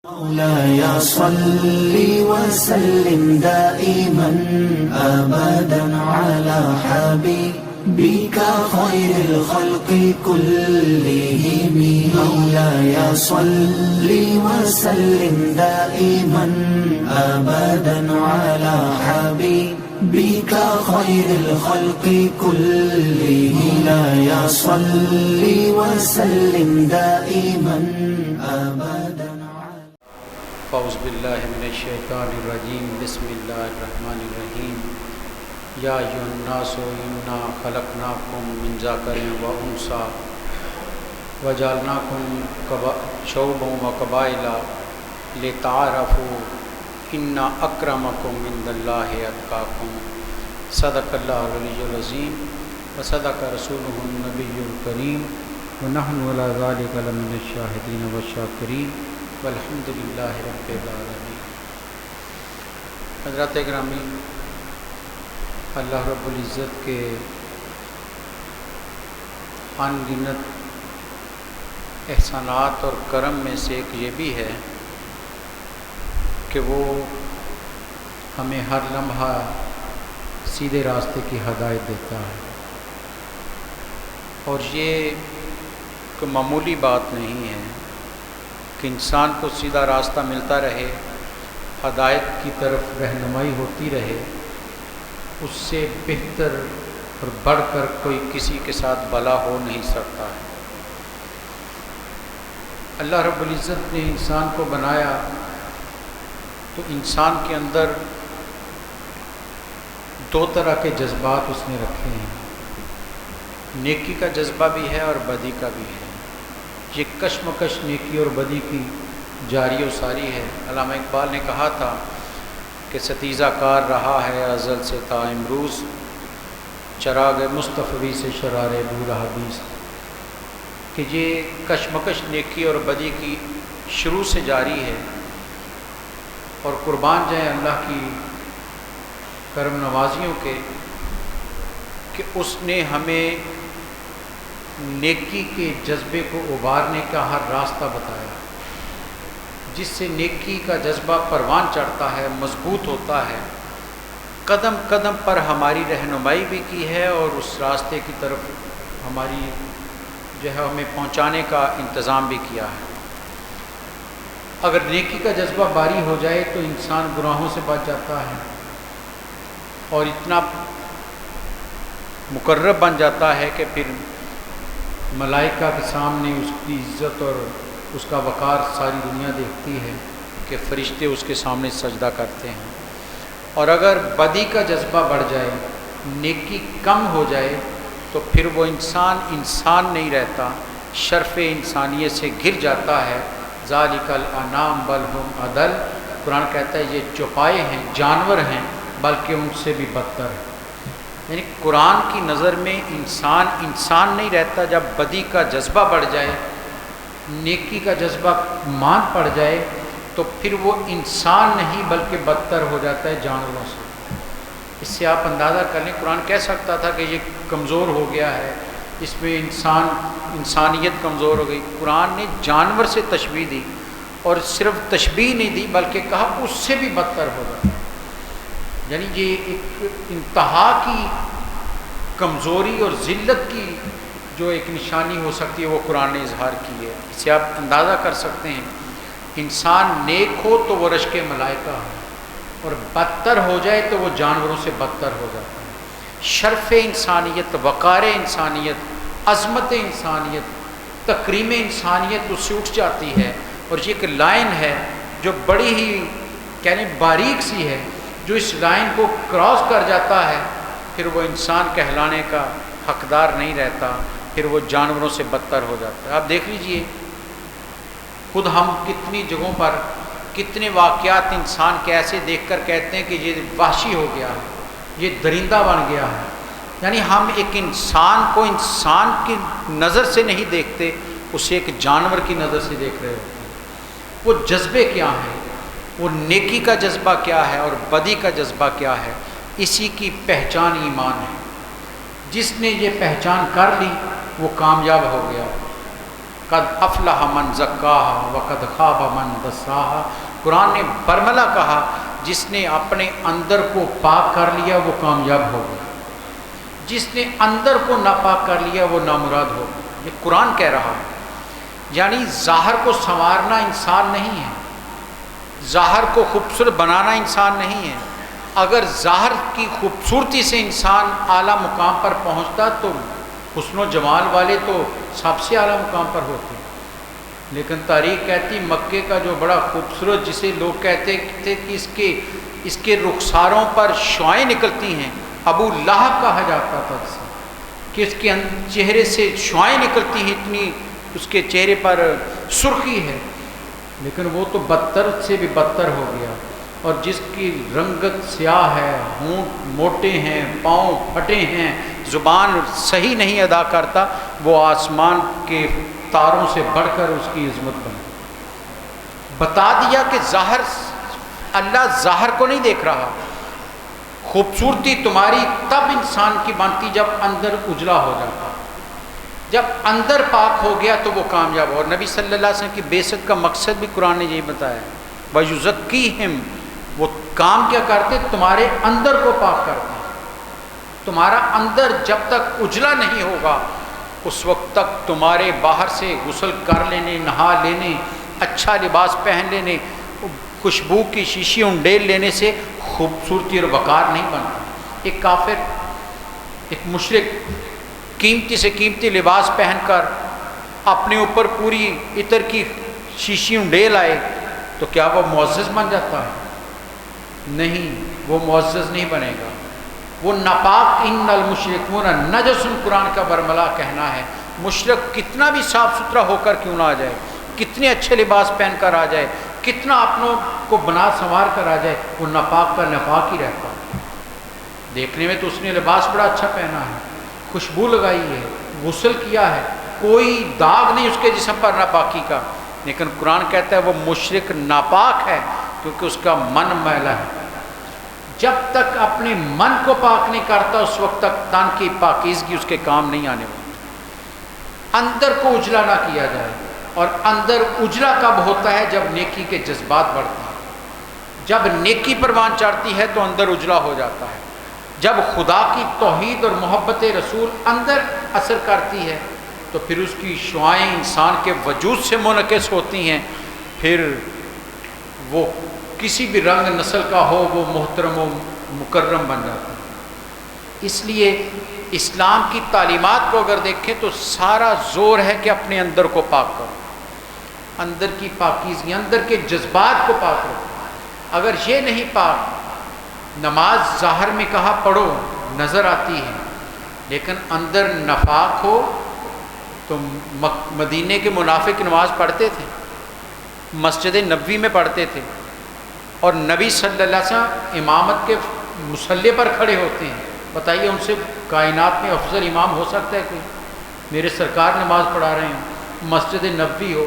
مولاي صل وسلم دائما أبدا على حبيبك خير الخلق كلهم. مولاي صل وسلم دائما أبدا على حبيبك خير الخلق كلهم. مولاي صل وسلم دائما أبدا. اعوذ باللہ من الشیطان الرجیم. بسم اللہ الرحمن الرحیم. یا ایھا الناس انا خلقناکم من ذکر و انثی وجعلناکم شعوبا وقبائل لتعارفوا ان اکرمکم عند اللہ اتقاکم. صدق اللہ العلی العظیم وصدق رسولہ النبی الکریم ونحن علی ذلک لمن الشاہدین والشاکرین والحمد للہ رب العالمین. حضرات گرامی، اللہ رب العزت کے ان گنت احسانات اور کرم میں سے ایک یہ بھی ہے کہ وہ ہمیں ہر لمحہ سیدھے راستے کی ہدایت دیتا ہے، اور یہ کوئی معمولی بات نہیں ہے کہ انسان کو سیدھا راستہ ملتا رہے، ہدایت کی طرف رہنمائی ہوتی رہے. اس سے بہتر اور بڑھ کر کوئی کسی کے ساتھ بھلا ہو نہیں سکتا ہے. اللہ رب العزت نے انسان کو بنایا تو انسان کے اندر دو طرح کے جذبات اس نے رکھے ہیں. نیکی کا جذبہ بھی ہے اور بدی کا بھی ہے. یہ کشمکش نیکی اور بدی کی جاری و ساری ہے. علامہ اقبال نے کہا تھا کہ ستیزہ کار رہا ہے ازل سے تا امروز، چراغ مصطفی سے شرار بورہ حدیث. کہ یہ کشمکش نیکی اور بدی کی شروع سے جاری ہے، اور قربان جائیں اللہ کی کرم نوازیوں کے کہ اس نے ہمیں نیکی کے جذبے کو ابھارنے کا ہر راستہ بتایا، جس سے نیکی کا جذبہ پروان چڑھتا ہے، مضبوط ہوتا ہے. قدم قدم پر ہماری رہنمائی بھی کی ہے، اور اس راستے کی طرف ہماری جو ہے ہمیں پہنچانے کا انتظام بھی کیا ہے. اگر نیکی کا جذبہ باری ہو جائے تو انسان گناہوں سے بچ جاتا ہے، اور اتنا مقرب بن جاتا ہے کہ پھر ملائکہ کے سامنے اس کی عزت اور اس کا وقار ساری دنیا دیکھتی ہے کہ فرشتے اس کے سامنے سجدہ کرتے ہیں. اور اگر بدی کا جذبہ بڑھ جائے، نیکی کم ہو جائے، تو پھر وہ انسان نہیں رہتا، شرف انسانیت سے گر جاتا ہے. ذالک الانام بل ہم اضل. قرآن کہتا ہے یہ چوپائے ہیں، جانور ہیں، بلکہ ان سے بھی بدتر ہے. یعنی قرآن کی نظر میں انسان نہیں رہتا. جب بدی کا جذبہ بڑھ جائے، نیکی کا جذبہ مان پڑ جائے، تو پھر وہ انسان نہیں بلکہ بدتر ہو جاتا ہے جانوروں سے. اس سے آپ اندازہ کر لیں، قرآن کہہ سکتا تھا کہ یہ کمزور ہو گیا ہے، اس میں انسانیت کمزور ہو گئی. قرآن نے جانور سے تشبیہ دی، اور صرف تشبیہ نہیں دی بلکہ کہا اس سے بھی بدتر ہوگا. یعنی یہ ایک انتہا کی کمزوری اور ذلت کی جو ایک نشانی ہو سکتی ہے وہ قرآن نے اظہار کی ہے. اس سے آپ اندازہ کر سکتے ہیں انسان نیک ہو تو وہ رشک ملائکہ ہو، اور بدتر ہو جائے تو وہ جانوروں سے بدتر ہو جاتا ہے. شرف انسانیت، وقار انسانیت، عظمت انسانیت، تکریم انسانیت اس سے اٹھ جاتی ہے. اور یہ ایک لائن ہے جو بڑی ہی یعنی باریک سی ہے، جو اس لائن کو کراس کر جاتا ہے پھر وہ انسان کہلانے کا حقدار نہیں رہتا، پھر وہ جانوروں سے بدتر ہو جاتا ہے. آپ دیکھ لیجئے خود ہم کتنی جگہوں پر کتنے واقعات انسان کے ایسے دیکھ کر کہتے ہیں کہ یہ وحشی ہو گیا ہے، یہ درندہ بن گیا ہے. یعنی ہم ایک انسان کو انسان کی نظر سے نہیں دیکھتے، اسے ایک جانور کی نظر سے دیکھ رہے ہوتے ہیں. وہ جذبے کیا ہیں، وہ نیکی کا جذبہ کیا ہے اور بدی کا جذبہ کیا ہے، اسی کی پہچان ایمان ہے. جس نے یہ پہچان کر لی وہ کامیاب ہو گیا. قد افلح من زکاہا وقد خاب من دساہا۔ قرآن نے برملا کہا جس نے اپنے اندر کو پاک کر لیا وہ کامیاب ہو گیا، جس نے اندر کو ناپاک کر لیا وہ نامراد ہو گیا۔ یہ قرآن کہہ رہا ہے، یعنی ظاہر کو سنوارنا انسان نہیں ہے، ظاہر کو خوبصورت بنانا انسان نہیں ہے۔ اگر ظاہر کی خوبصورتی سے انسان اعلیٰ مقام پر پہنچتا تو حسن و جمال والے تو سب سے اعلیٰ مقام پر ہوتے، لیکن تاریخ کہتی مکے کا جو بڑا خوبصورت، جسے لوگ کہتے تھے کہ اس کے رخساروں پر شعائیں نکلتی ہیں، ابو لہب کہا جاتا تھا جسے، کہ اس کے چہرے سے شعائیں نکلتی ہیں، اتنی اس کے چہرے پر سرخی ہے، لیکن وہ تو بدتر سے بھی بدتر ہو گیا۔ اور جس کی رنگت سیاہ ہے، ہونٹ موٹے ہیں، پاؤں پھٹے ہیں، زبان صحیح نہیں ادا کرتا، وہ آسمان کے تاروں سے بڑھ کر اس کی عظمت بنی۔ بتا دیا کہ ظاہر، اللہ ظاہر کو نہیں دیکھ رہا۔ خوبصورتی تمہاری تب انسان کی بنتی جب اندر اجلا ہو جاتا، جب اندر پاک ہو گیا تو وہ کامیاب ہو۔ اور نبی صلی اللہ علیہ وسلم کی بعثت کا مقصد بھی قرآن نے یہی بتایا ہے، وَيُزَكِّيهِمْ، وہ کام کیا کرتے؟ تمہارے اندر کو پاک کرتے۔ تمہارا اندر جب تک اجلا نہیں ہوگا اس وقت تک تمہارے باہر سے غسل کر لینے، نہا لینے، اچھا لباس پہن لینے، خوشبو کی شیشی انڈیل لینے سے خوبصورتی اور وقار نہیں بنتا۔ ایک کافر، ایک مشرک قیمتی سے قیمتی لباس پہن کر اپنے اوپر پوری عطر کی شیشی انڈیل آئے تو کیا وہ معزز بن جاتا ہے؟ نہیں، وہ معزز نہیں بنے گا، وہ ناپاک۔ ان المشرکون نجس، قرآن کا برملا کہنا ہے، مشرک کتنا بھی صاف ستھرا ہو کر کیوں نہ آ جائے، کتنے اچھے لباس پہن کر آ جائے، کتنا اپنوں کو بنا سنوار کر آ جائے، وہ ناپاک کا ناپاک ہی رہتا ہے۔ دیکھنے میں تو اس نے لباس بڑا اچھا پہنا ہے، خوشبو لگائی ہے، غسل کیا ہے، کوئی داغ نہیں اس کے جسم پر ناپاکی کا، لیکن قرآن کہتا ہے وہ مشرک ناپاک ہے کیونکہ اس کا من میلا ہے۔ جب تک اپنے من کو پاک نہیں کرتا اس وقت تک تن کی پاکیزگی اس کے کام نہیں آنے والی۔ اندر کو اجلا نہ کیا جائے، اور اندر اجلا کب ہوتا ہے؟ جب نیکی کے جذبات بڑھتے ہیں، جب نیکی پروان چڑھتی ہے تو اندر اجلا ہو جاتا ہے، جب خدا کی توحید اور محبت رسول اندر اثر کرتی ہے تو پھر اس کی شعائیں انسان کے وجود سے منعکس ہوتی ہیں، پھر وہ کسی بھی رنگ نسل کا ہو وہ محترم و مکرم بن جاتا ہے۔ اس لیے اسلام کی تعلیمات کو اگر دیکھیں تو سارا زور ہے کہ اپنے اندر کو پاک کرو، اندر کی پاکیزگی، اندر کے جذبات کو پاک رکھو۔ اگر یہ نہیں پاک، نماز ظاہر میں کہا پڑھو، نظر آتی ہے، لیکن اندر نفاق ہو تو مدینے کے منافق نماز پڑھتے تھے، مسجد نبوی میں پڑھتے تھے، اور نبی صلی اللہ علیہ وسلم امامت کے مصلی پر کھڑے ہوتے ہیں۔ بتائیے ان سے کائنات میں افضل امام ہو سکتا ہے کوئی؟ میرے سرکار نماز پڑھا رہے ہیں، مسجد نبوی ہو،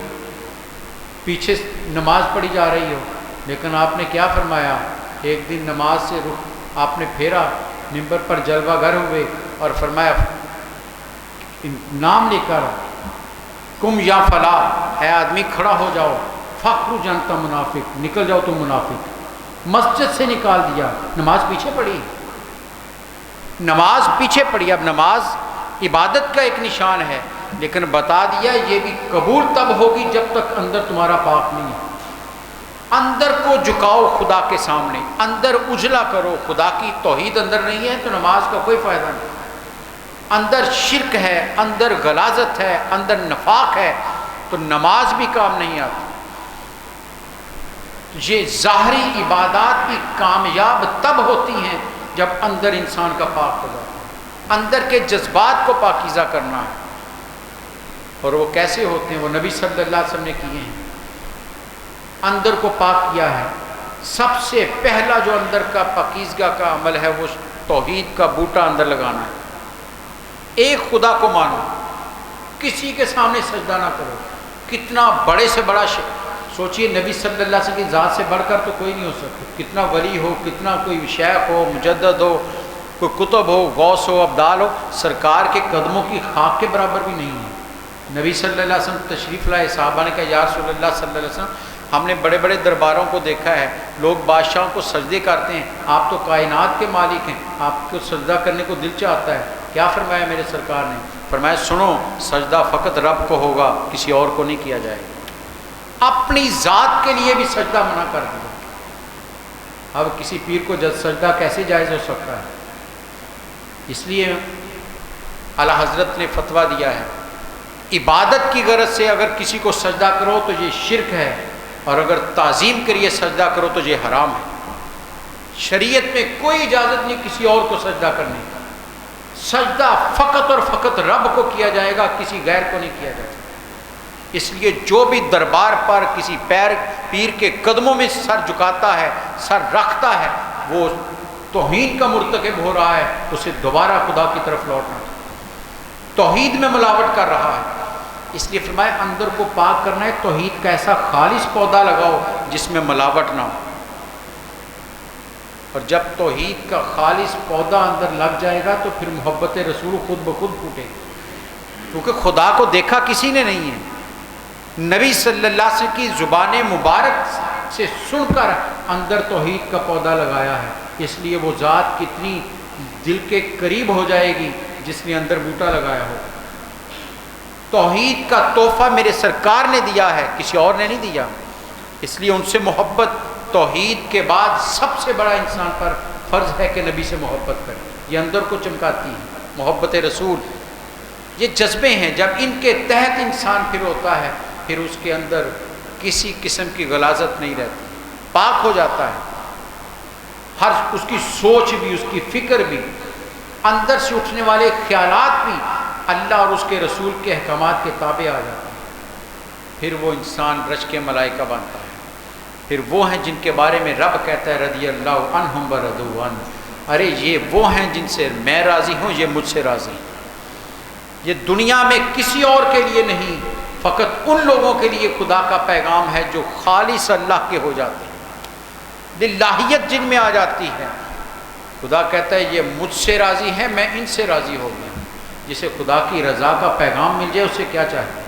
پیچھے نماز پڑھی جا رہی ہو، لیکن آپ نے کیا فرمایا؟ ایک دن نماز سے رخ آپ نے پھیرا، منبر پر جلوہ گر ہوئے اور فرمایا نام لے کر، کم یا فلاح، اے آدمی کھڑا ہو جاؤ، فخر جانتا منافق، نکل جاؤ تم منافق۔ مسجد سے نکال دیا، نماز پیچھے پڑی، نماز پیچھے پڑی۔ اب نماز عبادت کا ایک نشان ہے، لیکن بتا دیا یہ بھی قبول تب ہوگی جب تک اندر تمہارا پاک نہیں ہے۔ اندر کو جھکاؤ خدا کے سامنے، اندر اجلا کرو، خدا کی توحید اندر نہیں ہے تو نماز کا کوئی فائدہ نہیں۔ اندر شرک ہے، اندر غلاظت ہے، اندر نفاق ہے تو نماز بھی کام نہیں آتی۔ یہ ظاہری عبادات بھی کامیاب تب ہوتی ہیں جب اندر انسان کا پاک ہو جاتا ہے، اندر کے جذبات کو پاکیزہ کرنا ہے۔ اور وہ کیسے ہوتے ہیں؟ وہ نبی صلی اللہ علیہ وسلم نے کیے ہیں، اندر کو پاک کیا ہے۔ سب سے پہلا جو اندر کا پاکیزگی کا عمل ہے وہ توحید کا بوٹا اندر لگانا ہے۔ ایک خدا کو مانو، کسی کے سامنے سجدہ نہ کرو۔ کتنا بڑے سے بڑا سوچئے، نبی صلی اللہ علیہ وسلم کی ذات سے بڑھ کر تو کوئی نہیں ہو سکتا، کتنا ولی ہو، کتنا کوئی شیخ ہو، مجدد ہو، کوئی کتب ہو، غوث ہو، ابدال ہو، سرکار کے قدموں کی خاک کے برابر بھی نہیں ہے۔ نبی صلی اللہ علیہ وسلم تشریف لائے، صحابہ نے کہا یا رسول اللہ صلی اللہ علیہ وسلم ہم نے بڑے بڑے درباروں کو دیکھا ہے، لوگ بادشاہوں کو سجدے کرتے ہیں، آپ تو کائنات کے مالک ہیں، آپ کو سجدہ کرنے کو دل چاہتا ہے۔ کیا فرمایا میرے سرکار نے؟ فرمایا سنو، سجدہ فقط رب کو ہوگا، کسی اور کو نہیں کیا جائے گا۔ اپنی ذات کے لیے بھی سجدہ منع کر دیا۔ اب کسی پیر کو سجدہ کیسے جائز ہو سکتا ہے؟ اس لیے اعلیٰ حضرت نے فتویٰ دیا ہے، عبادت کی غرض سے اگر کسی کو سجدہ کرو تو یہ شرک ہے، اور اگر تعظیم کے لیے سجدہ کرو تو یہ حرام ہے۔ شریعت میں کوئی اجازت نہیں کسی اور کو سجدہ کرنے کی۔ سجدہ فقط اور فقط رب کو کیا جائے گا، کسی غیر کو نہیں کیا جائے گا۔ اس لیے جو بھی دربار پر کسی پیر کے قدموں میں سر جھکاتا ہے، سر رکھتا ہے، وہ توہین کا مرتکب ہو رہا ہے، اسے دوبارہ خدا کی طرف لوٹنا، توحید میں ملاوٹ کر رہا ہے۔ اس لیے فرمایا اندر کو پاک کرنا ہے، توحید کا ایسا خالص پودا لگاؤ جس میں ملاوٹ نہ ہو۔ اور جب توحید کا خالص پودا اندر لگ جائے گا تو پھر محبت رسول خود بخود پھوٹے گی، کیونکہ خدا کو دیکھا کسی نے نہیں ہے، نبی صلی اللہ علیہ وسلم کی زبان مبارک سے سن کر اندر توحید کا پودا لگایا ہے۔ اس لیے وہ ذات کتنی دل کے قریب ہو جائے گی جس نے اندر بوٹا لگایا ہو۔ توحید کا تحفہ میرے سرکار نے دیا ہے، کسی اور نے نہیں دیا۔ اس لیے ان سے محبت توحید کے بعد سب سے بڑا انسان پر فرض ہے کہ نبی سے محبت کرے۔ یہ اندر کو چمکاتی ہے محبت رسول۔ یہ جذبے ہیں، جب ان کے تحت انسان پھر ہوتا ہے، پھر اس کے اندر کسی قسم کی غلاظت نہیں رہتی، پاک ہو جاتا ہے۔ ہر اس کی سوچ بھی، اس کی فکر بھی، اندر سے اٹھنے والے خیالات بھی اللہ اور اس کے رسول کے احکامات کے تابع آ جاتے ہیں۔ پھر وہ انسان رش کے ملائکہ بنتا ہے۔ پھر وہ ہیں جن کے بارے میں رب کہتا ہے رضی اللہ عنہم ورضوا عنہ، ارے یہ وہ ہیں جن سے میں راضی ہوں، یہ مجھ سے راضی ہیں۔ یہ دنیا میں کسی اور کے لیے نہیں، فقط ان لوگوں کے لیے خدا کا پیغام ہے جو خالص اللہ کے ہو جاتے ہیں، للہیت جن میں آ جاتی ہے۔ خدا کہتا ہے یہ مجھ سے راضی ہے، میں ان سے راضی ہو گیا۔ جسے خدا کی رضا کا پیغام مل جائے اسے کیا چاہیے؟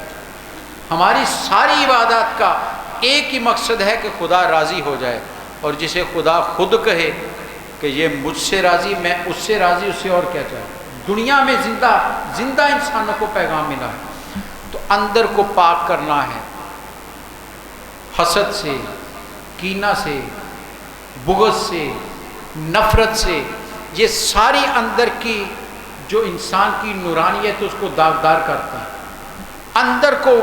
ہماری ساری عبادات کا ایک ہی مقصد ہے کہ خدا راضی ہو جائے، اور جسے خدا خود کہے کہ یہ مجھ سے راضی، میں اس سے راضی، اس سے اور کیا چاہیے؟ دنیا میں زندہ انسانوں کو پیغام ملا ہے۔ تو اندر کو پاک کرنا ہے حسد سے، کینہ سے، بغض سے، نفرت سے۔ یہ ساری اندر کی جو انسان کی نورانیت اس کو داغدار کرتا ہے۔ اندر کو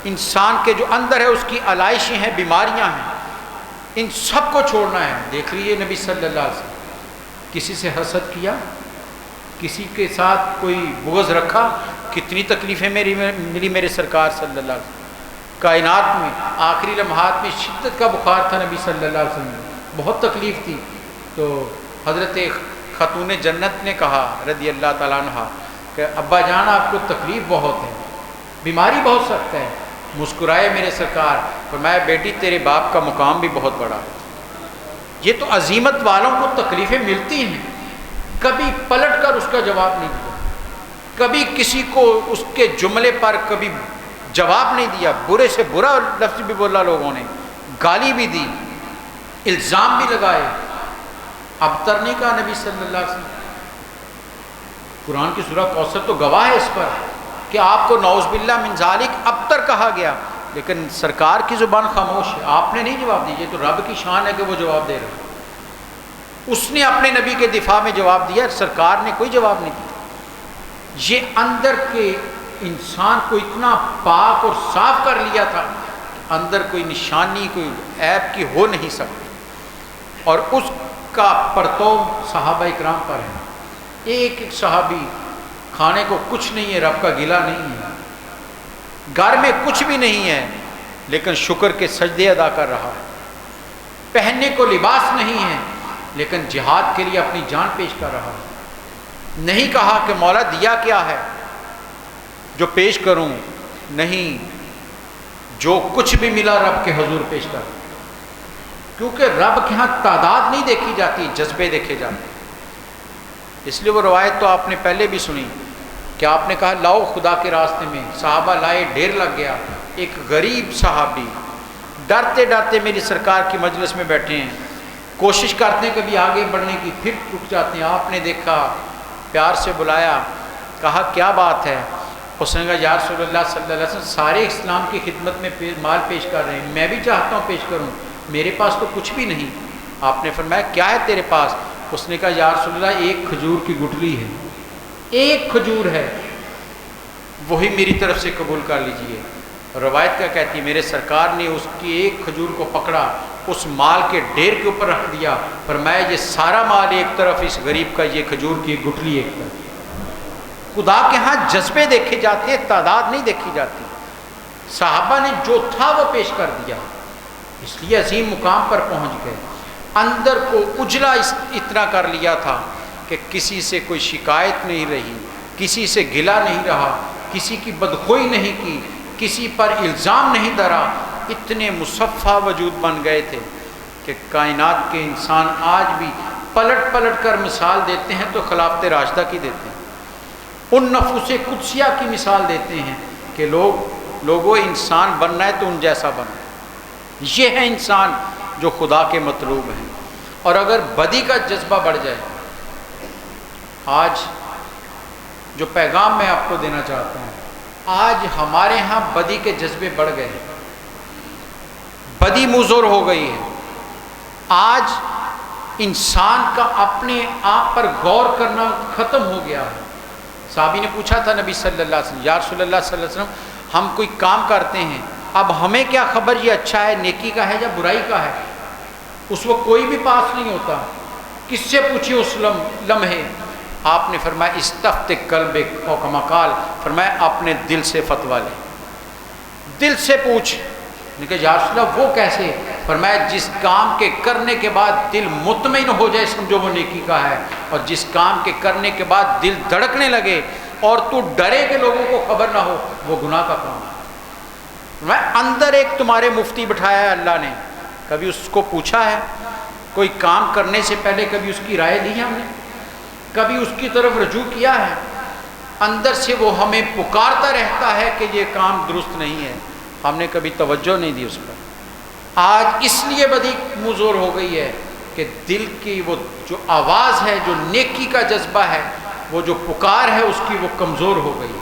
انسان کے جو اندر ہے اس کی علائشیں ہیں، بیماریاں ہیں، ان سب کو چھوڑنا ہے۔ دیکھ لیجیے نبی صلی اللہ علیہ وسلم، کسی سے حسد کیا، کسی کے ساتھ کوئی بغض رکھا، کتنی تکلیفیں ملی میرے سرکار صلی اللہ علیہ وسلم۔ کائنات میں آخری لمحات میں شدت کا بخار تھا نبی صلی اللہ علیہ وسلم، بہت تکلیف تھی۔ تو حضرت خاتون جنت نے کہا رضی اللہ تعالیٰ عنہ کہ ابا جان آپ کو تکلیف بہت ہے، بیماری بہت سخت ہے۔ مسکرائے میرے سرکار، فرمایا بیٹی تیرے باپ کا مقام بھی بہت بڑا ہے۔ یہ تو عظیمت والوں کو تکلیفیں ملتی ہیں، کبھی پلٹ کر اس کا جواب نہیں دیا، کبھی کسی کو اس کے جملے پر کبھی جواب نہیں دیا، برے سے برا لفظ بھی بولا لوگوں نے، گالی بھی دی، الزام بھی لگائے، ابتر نہیں کہا نبی صلی اللہ علیہ وسلم۔ قرآن کی سورہ کوثر تو گواہ ہے اس پر کہ آپ کو نعوذ باللہ من ذالک ابتر کہا گیا، لیکن سرکار کی زبان خاموش ہے، آپ نے نہیں جواب دی۔ یہ تو رب کی شان ہے کہ وہ جواب دے رہے ہیں، اس نے اپنے نبی کے دفاع میں جواب دیا، سرکار نے کوئی جواب نہیں دیا۔ یہ اندر کے انسان کو اتنا پاک اور صاف کر لیا تھا کہ اندر کوئی نشانی، کوئی عیب کی ہو نہیں سکتی، اور اس کا پرتو صحابہ اکرام پر ہے۔ ایک ایک صحابی، کھانے کو کچھ نہیں ہے، رب کا گلہ نہیں ہے، گھر میں کچھ بھی نہیں ہے، لیکن شکر کے سجدے ادا کر رہا ہے، پہننے کو لباس نہیں ہے، لیکن جہاد کے لیے اپنی جان پیش کر رہا ہے۔ نہیں کہا کہ مولا دیا کیا ہے جو پیش کروں، نہیں، جو کچھ بھی ملا رب کے حضور پیش کر، کیونکہ رب کے ہاں تعداد نہیں دیکھی جاتی، جذبے دیکھے جاتے۔ اس لیے وہ روایت تو آپ نے پہلے بھی سنی کہ آپ نے کہا لاؤ خدا کے راستے میں، صحابہ لائے، ڈھیر لگ گیا. ایک غریب صحابی ڈرتے ڈرتے میری سرکار کی مجلس میں بیٹھے ہیں، کوشش کرتے ہیں کبھی آگے بڑھنے کی، پھر رک جاتے ہیں. آپ نے دیکھا، پیار سے بلایا، کہا کیا بات ہے؟ اس نے کہا یا رسول اللہ صلی اللہ علیہ وسلم سارے اسلام کی خدمت میں مال پیش کر رہے ہیں، میں بھی چاہتا ہوں پیش کروں، میرے پاس تو کچھ بھی نہیں. آپ نے فرمایا کیا ہے تیرے پاس؟ اس نے کہا یا رسول اللہ ایک کھجور کی گٹلی ہے، ایک کھجور ہے، وہی میری طرف سے قبول کر لیجئے. روایت کیا کہتی ہے، میرے سرکار نے اس کی ایک کھجور کو پکڑا، اس مال کے ڈھیر کے اوپر رکھ دیا، فرمایا یہ سارا مال ایک طرف، اس غریب کا یہ کھجور کی گٹلی ایک طرف. خدا کے ہاں جذبے دیکھے جاتے ہیں، تعداد نہیں دیکھی جاتی. صحابہ نے جو تھا وہ پیش کر دیا، اس لیے عظیم مقام پر پہنچ گئے. اندر کو اجلا اتنا کر لیا تھا کہ کسی سے کوئی شکایت نہیں رہی، کسی سے گلا نہیں رہا، کسی کی بدخوئی نہیں کی، کسی پر الزام نہیں دھرا. اتنے مصفہ وجود بن گئے تھے کہ کائنات کے انسان آج بھی پلٹ پلٹ کر مثال دیتے ہیں تو خلافت راشدہ کی دیتے ہیں، ان نفوس قدسیہ کی مثال دیتے ہیں کہ لوگوں انسان بننا ہے تو ان جیسا بننا ہے. یہ ہے انسان جو خدا کے مطلوب ہیں. اور اگر بدی کا جذبہ بڑھ جائے، آج جو پیغام میں آپ کو دینا چاہتا ہوں، آج ہمارے ہاں بدی کے جذبے بڑھ گئے ہیں، بدی مزور ہو گئی ہے. آج انسان کا اپنے آپ پر غور کرنا ختم ہو گیا ہے. صحابی نے پوچھا تھا نبی صلی اللہ علیہ وسلم، یا رسول اللہ صلی اللہ علیہ وسلم ہم کوئی کام کرتے ہیں، اب ہمیں کیا خبر یہ اچھا ہے، نیکی کا ہے یا برائی کا ہے؟ اس وقت کوئی بھی پاس نہیں ہوتا، کس سے پوچھیں اس لمحے؟ آپ نے فرمایا استفت قلبک، او کما قال، فرمایا اپنے دل سے فتویٰ لے، دل سے پوچھ. نے کہا یا رسول اللہ وہ کیسے؟ فرمایا جس کام کے کرنے کے بعد دل مطمئن ہو جائے سمجھو وہ نیکی کا ہے، اور جس کام کے کرنے کے بعد دل دھڑکنے لگے اور تو ڈرے کہ لوگوں کو خبر نہ ہو، وہ گناہ کا کام ہے. اندر ایک تمہارے مفتی بٹھایا ہے اللہ نے، کبھی اس کو پوچھا ہے؟ کوئی کام کرنے سے پہلے کبھی اس کی رائے لی ہے ہم نے؟ کبھی اس کی طرف رجوع کیا ہے؟ اندر سے وہ ہمیں پکارتا رہتا ہے کہ یہ کام درست نہیں ہے، ہم نے کبھی توجہ نہیں دی اس پر. آج اس لیے بدی مزور ہو گئی ہے کہ دل کی وہ جو آواز ہے، جو نیکی کا جذبہ ہے، وہ جو پکار ہے اس کی وہ کمزور ہو گئی.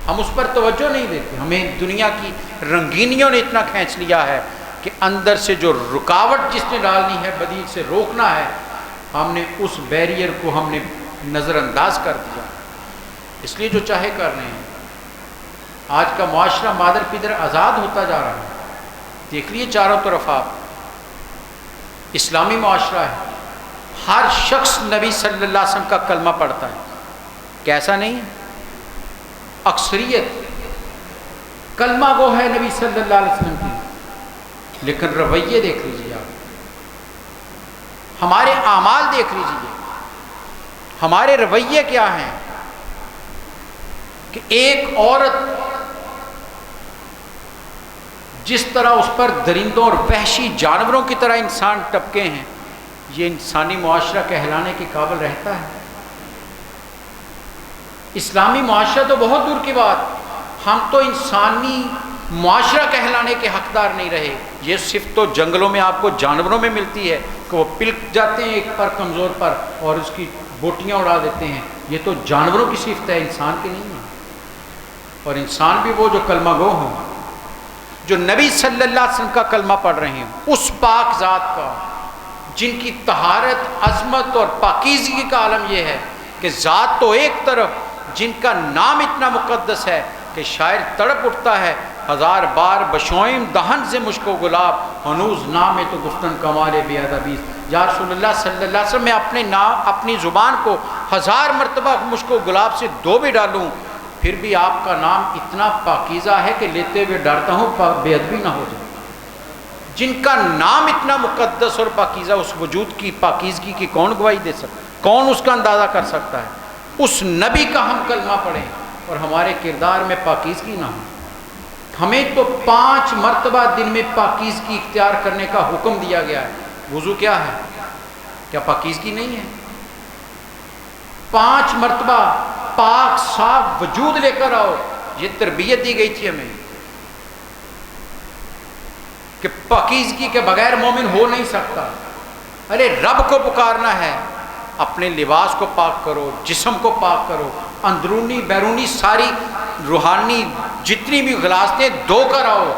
ہم اس پر توجہ نہیں دیتے. ہمیں دنیا کی رنگینیوں نے اتنا کھینچ لیا ہے کہ اندر سے جو رکاوٹ جس نے ڈالنی ہے، بدی سے روکنا ہے، ہم نے اس بیریئر کو ہم نے نظر انداز کر دیا. اس لیے جو چاہے کر رہے ہیں. آج کا معاشرہ مادر پدر آزاد ہوتا جا رہا ہے. دیکھ لیے چاروں طرف آپ، اسلامی معاشرہ ہے، ہر شخص نبی صلی اللہ علیہ وسلم کا کلمہ پڑھتا ہے. کیسا نہیں ہے؟ اکثریت کلمہ گو ہے نبی صلی اللہ علیہ وسلم کی، لیکن رویے دیکھ لیجیے آپ، ہمارے اعمال دیکھ لیجیے، ہمارے رویے کیا ہیں کہ ایک عورت جس طرح اس پر درندوں اور وحشی جانوروں کی طرح انسان ٹپکے ہیں، یہ انسانی معاشرہ کہلانے کے قابل رہتا ہے؟ اسلامی معاشرہ تو بہت دور کی بات، ہم تو انسانی معاشرہ کہلانے کے حقدار نہیں رہے. یہ صرف تو جنگلوں میں آپ کو جانوروں میں ملتی ہے کہ وہ پلک جاتے ہیں ایک پر کمزور پر اور اس کی بوٹیاں اڑا دیتے ہیں. یہ تو جانوروں کی صفت ہے، انسان کی نہیں ہے. اور انسان بھی وہ جو کلمہ گو ہوں، جو نبی صلی اللہ علیہ وسلم کا کلمہ پڑھ رہے ہیں، اس پاک ذات کا جن کی طہارت، عظمت اور پاکیزگی کا عالم یہ ہے کہ ذات تو ایک طرف، جن کا نام اتنا مقدس ہے کہ شاعر تڑپ اٹھتا ہے، ہزار بار بشوئم دہن سے مشک و گلاب، ہنوز نام تو گفتن کمال بے ادبی. یا رسول اللہ صلی اللہ علیہ وسلم، میں اپنے نام، اپنی زبان کو 1000 مرتبہ مشک و گلاب سے دھو بھی ڈالوں، پھر بھی آپ کا نام اتنا پاکیزہ ہے کہ لیتے ہوئے ڈرتا ہوں بے ادبی نہ ہو جائے. جن کا نام اتنا مقدس اور پاکیزہ، اس وجود کی پاکیزگی کی کون گواہی دے سکتا ہے؟ کون اس کا اندازہ کر سکتا ہے؟ اس نبی کا ہم کلمہ پڑھیں اور ہمارے کردار میں پاکیزگی نہ ہو. ہمیں تو 5 مرتبہ دن میں پاکیزگی اختیار کرنے کا حکم دیا گیا ہے. وضو کیا ہے؟ کیا پاکیزگی نہیں ہے؟ 5 مرتبہ پاک صاف وجود لے کر آؤ. یہ تربیت دی گئی تھی ہمیں کہ پاکیزگی کے بغیر مومن ہو نہیں سکتا. ارے رب کو پکارنا ہے، اپنے لباس کو پاک کرو، جسم کو پاک کرو، اندرونی بیرونی ساری روحانی جتنی بھی غلاظتیں دھو کر آؤ،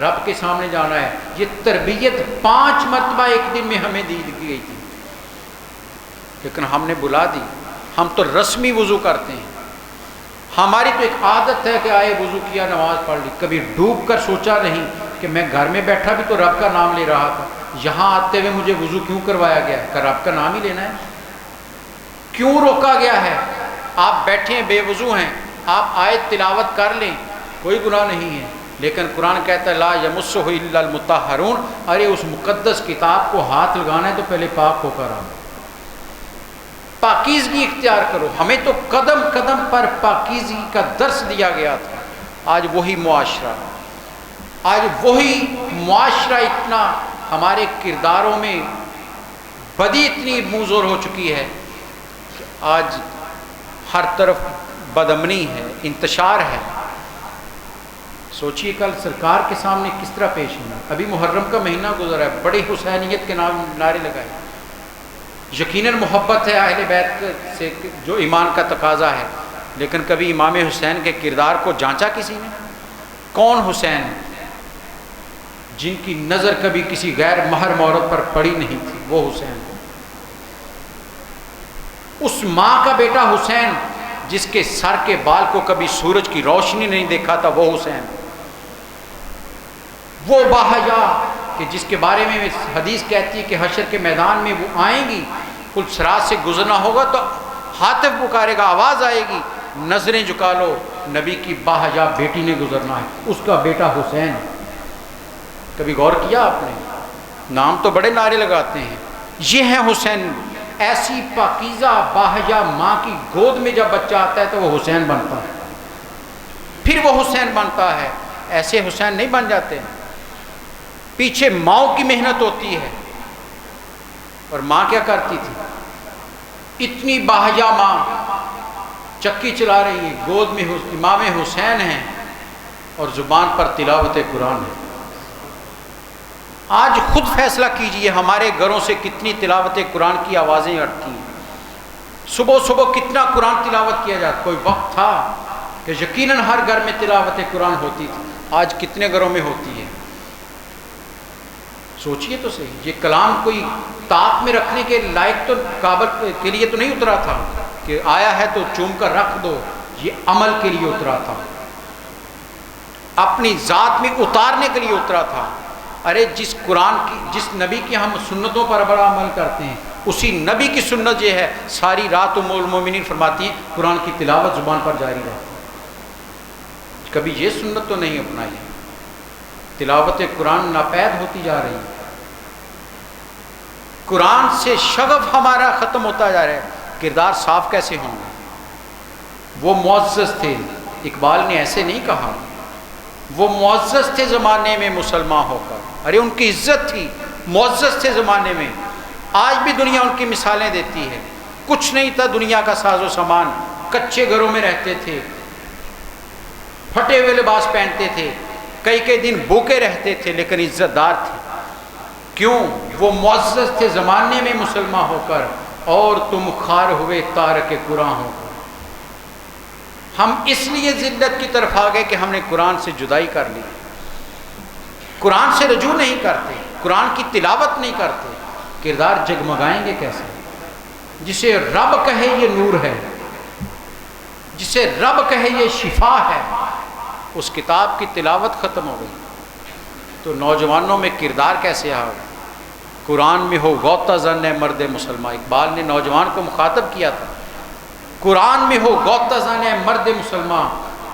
رب کے سامنے جانا ہے. یہ تربیت 5 مرتبہ ایک دن میں ہمیں دی گئی تھی، لیکن ہم نے بلا دی. ہم تو رسمی وضو کرتے ہیں. ہماری تو ایک عادت ہے کہ آئے وضو کیا نماز پڑھ لی، کبھی ڈوب کر سوچا نہیں کہ میں گھر میں بیٹھا بھی تو رب کا نام لے رہا تھا، یہاں آتے ہوئے مجھے وضو کیوں کروایا گیا ہے؟ کہ رب کا نام ہی لینا ہے. کیوں روکا گیا ہے؟ آپ بیٹھے ہیں بے وضو ہیں، آپ آیت تلاوت کر لیں، کوئی گناہ نہیں ہے، لیکن قرآن کہتا ہے لا یمسہ الا المطہرون. ارے اس مقدس کتاب کو ہاتھ لگانا ہے تو پہلے پاک ہو کر آؤ، پاکیزگی اختیار کرو. ہمیں تو قدم قدم پر پاکیزگی کا درس دیا گیا تھا. آج وہی معاشرہ اتنا ہمارے کرداروں میں بدی اتنی منظور ہو چکی ہے کہ آج ہر طرف بدامنی ہے، انتشار ہے. سوچئے کل سرکار کے سامنے کس طرح پیش ہونا. ابھی محرم کا مہینہ گزرا ہے، بڑی حسینیت کے نام نعرے لگائے. یقیناً محبت ہے اہل بیت سے جو ایمان کا تقاضا ہے، لیکن کبھی امام حسین کے کردار کو جانچا کسی نے؟ کون حسین جن کی نظر کبھی کسی غیر محرم عورت پر پڑی نہیں تھی؟ وہ حسین. اس ماں کا بیٹا حسین جس کے سر کے بال کو کبھی سورج کی روشنی نہیں دیکھا تھا، وہ حسین. وہ باحیا کہ جس کے بارے میں حدیث کہتی ہے کہ حشر کے میدان میں وہ آئیں گی، پل صراط سے گزرنا ہوگا تو ہاتف پکارے گا، آواز آئے گی، نظریں جھکا لو، نبی کی باحیا بیٹی نے گزرنا ہے، اس کا بیٹا حسین. کبھی غور کیا آپ نے؟ نام تو بڑے نعرے لگاتے ہیں. یہ ہے حسین. ایسی پاکیزہ باحیا ماں کی گود میں جب بچہ آتا ہے تو وہ حسین بنتا ہے، پھر وہ حسین بنتا ہے. ایسے حسین نہیں بن جاتے. پیچھے ماؤں کی محنت ہوتی ہے. اور ماں کیا کرتی تھی؟ اتنی باحیا ماں چکی چلا رہی ہے، گود میں امام حسین ہیں اور زبان پر تلاوت قرآن ہے. آج خود فیصلہ کیجئے ہمارے گھروں سے کتنی تلاوت قرآن کی آوازیں اٹھتی ہیں. صبح صبح کتنا قرآن تلاوت کیا جاتا. کوئی وقت تھا کہ یقیناً ہر گھر میں تلاوت قرآن ہوتی تھی. آج کتنے گھروں میں ہوتی ہے؟ سوچئے تو صحیح. یہ کلام کوئی طاق میں رکھنے کے لائق تو قابل کے لیے تو نہیں اترا تھا کہ آیا ہے تو چوم کر رکھ دو. یہ عمل کے لیے اترا تھا، اپنی ذات میں اتارنے کے لیے اترا تھا. ارے جس قرآن کی، جس نبی کی ہم سنتوں پر بڑا عمل کرتے ہیں، اسی نبی کی سنت یہ ہے ساری رات ام المومنین فرماتی ہیں قرآن کی تلاوت زبان پر جاری رہے. کبھی یہ سنت تو نہیں اپنائی. تلاوت قرآن ناپید ہوتی جا رہی ہے. قرآن سے شغف ہمارا ختم ہوتا جا رہا ہے. کردار صاف کیسے ہوں گے؟ وہ معزز تھے. اقبال نے ایسے نہیں کہا، وہ معزز تھے زمانے میں مسلمان ہو کر. ارے ان کی عزت تھی، معزز تھے زمانے میں. آج بھی دنیا ان کی مثالیں دیتی ہے. کچھ نہیں تھا دنیا کا ساز و سامان، کچے گھروں میں رہتے تھے، پھٹے ہوئے لباس پہنتے تھے، کئی دن بھوکے رہتے تھے، لیکن عزت دار تھے. کیوں؟ وہ معزز تھے زمانے میں مسلمان ہو کر، اور تم خار ہوئے تارک قرآن ہو کر. ہم اس لیے ذلت کی طرف آ گئے کہ ہم نے قرآن سے جدائی کر لی. قرآن سے رجوع نہیں کرتے، قرآن کی تلاوت نہیں کرتے. کردار جگمگائیں گے کیسے؟ جسے رب کہے یہ نور ہے، جسے رب کہے یہ شفا ہے، اس کتاب کی تلاوت ختم ہو گئی تو نوجوانوں میں کردار کیسے آ گیا؟ قرآن میں ہو غوطہ زن ہے مرد مسلمان. اقبال نے نوجوان کو مخاطب کیا تھا. قرآن میں ہو غوطہ زن ہے مرد مسلمان،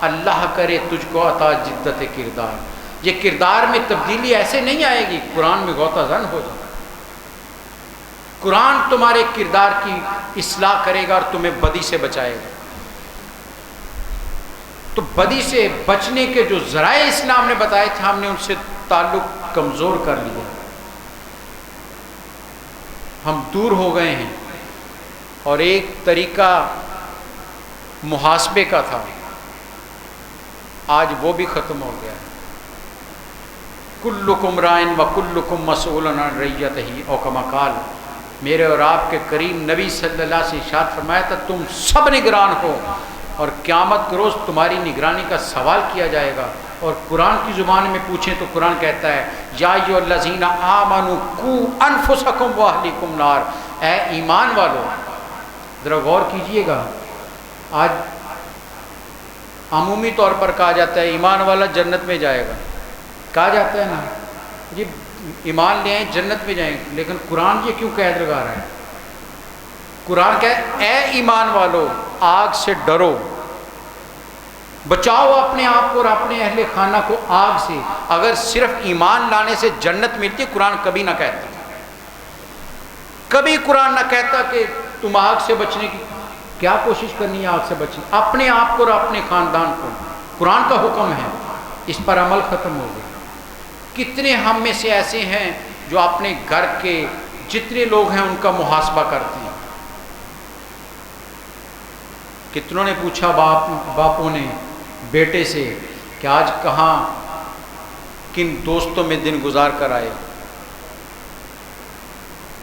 اللہ کرے تجھ کو عطا جدت کردار. یہ کردار میں تبدیلی ایسے نہیں آئے گی قرآن میں غوطہ زن ہو جائے. قرآن تمہارے کردار کی اصلاح کرے گا اور تمہیں بدی سے بچائے گا. تو بدی سے بچنے کے جو ذرائع اسلام نے بتائے تھے، ہم نے ان سے تعلق کمزور کر لیا. ہم دور ہو گئے ہیں. اور ایک طریقہ محاسبے کا تھا، آج وہ بھی ختم ہو گیا ہے۔ کلکم رائن و کلکم مسئول عن رعیتہ او کما قال، میرے اور آپ کے کریم نبی صلی اللہ علیہ وسلم نے ارشاد فرمایا تھا تم سب نگران ہو، اور قیامت کے روز تمہاری نگرانی کا سوال کیا جائے گا۔ اور قرآن کی زبان میں پوچھیں تو قرآن کہتا ہے یا ایھا الذین آمنوا قوا انفسکم واہلیکم نار، اے ایمان والو، ذرا غور کیجئے گا، آج عمومی طور پر کہا جاتا ہے ایمان والا جنت میں جائے گا، کہا جاتا ہے نا جی ایمان لے آئیں جنت میں جائیں، لیکن قرآن یہ کیوں قید لگا رہا ہے؟ قرآن کہے اے ایمان والو آگ سے ڈرو، بچاؤ اپنے آپ کو اور اپنے اہل خانہ کو آگ سے۔ اگر صرف ایمان لانے سے جنت ملتی، قرآن کبھی نہ کہتا، کبھی قرآن نہ کہتا کہ تم آگ سے بچنے کی کیا کوشش کرنی ہے، آگ سے بچنے، اپنے آپ کو اور اپنے خاندان کو، قرآن کا حکم ہے، اس پر عمل ختم ہو گیا۔ کتنے ہم میں سے ایسے ہیں جو اپنے گھر کے جتنے لوگ ہیں ان کا محاسبہ کرتے ہیں؟ کتنوں نے پوچھا باپوں نے بیٹے سے کہ آج کہاں کن دوستوں میں دن گزار کر آئے؟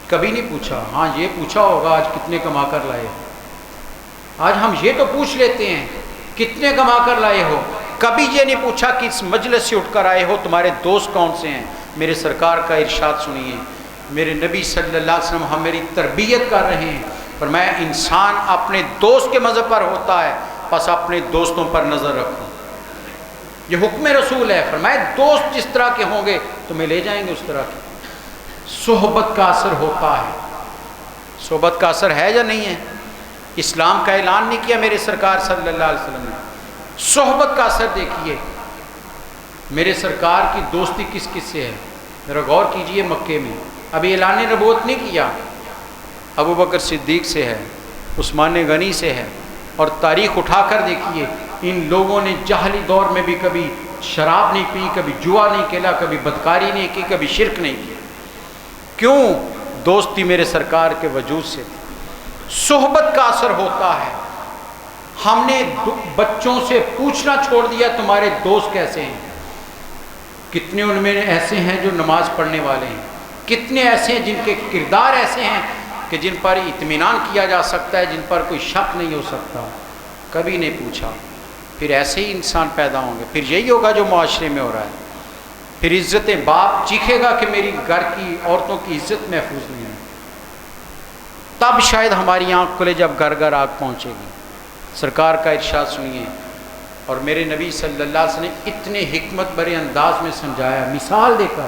کبھی نہیں پوچھا۔ ہاں یہ پوچھا ہوگا آج کتنے کما کر لائے ہو، آج ہم یہ تو پوچھ لیتے ہیں کتنے کما کر لائے ہو، کبھی یہ نہیں پوچھا کہ اس مجلس سے اٹھ کر آئے ہو تمہارے دوست کون سے ہیں۔ میرے سرکار کا ارشاد سنیے، میرے نبی صلی اللہ علیہ وسلم ہماری تربیت کر رہے ہیں، فرمایا انسان اپنے دوست کے مذہب پر ہوتا ہے، بس اپنے دوستوں پر نظر رکھو، یہ حکم رسول ہے۔ فرمایا دوست جس طرح کے ہوں گے تمہیں لے جائیں گے اس طرح کے۔ صحبت کا اثر ہوتا ہے، صحبت کا اثر ہے یا نہیں ہے؟ اسلام کا اعلان نہیں کیا میرے سرکار صلی اللہ علیہ وسلم نے؟ صحبت کا اثر دیکھیے، میرے سرکار کی دوستی کس کس سے ہے؟ ذرا غور کیجئے، مکے میں ابھی اعلان نبوت نہیں کیا، ابو بکر صدیق سے ہے، عثمان غنی سے ہے، اور تاریخ اٹھا کر دیکھیے ان لوگوں نے جاہلی دور میں بھی کبھی شراب نہیں پی، کبھی جوا نہیں کھیلا، کبھی بدکاری نہیں کی، کبھی شرک نہیں کیا۔ کیوں؟ دوستی میرے سرکار کے وجود سے تھی۔ صحبت کا اثر ہوتا ہے۔ ہم نے بچوں سے پوچھنا چھوڑ دیا تمہارے دوست کیسے ہیں، کتنے ان میں ایسے ہیں جو نماز پڑھنے والے ہیں، کتنے ایسے ہیں جن کے کردار ایسے ہیں کہ جن پر اطمینان کیا جا سکتا ہے، جن پر کوئی شک نہیں ہو سکتا، کبھی نہیں پوچھا۔ پھر ایسے ہی انسان پیدا ہوں گے، پھر یہی ہوگا جو معاشرے میں ہو رہا ہے، پھر عزت باپ چیخے گا کہ میری گھر کی عورتوں کی عزت محفوظ نہیں ہے، تب شاید ہماری آنکھ کھلے جب گھر گھر آگ پہنچے گی۔ سرکار کا ارشاد سنیے، اور میرے نبی صلی اللہ علیہ وسلم نے اتنے حکمت بھرے انداز میں سمجھایا، مثال دے کر۔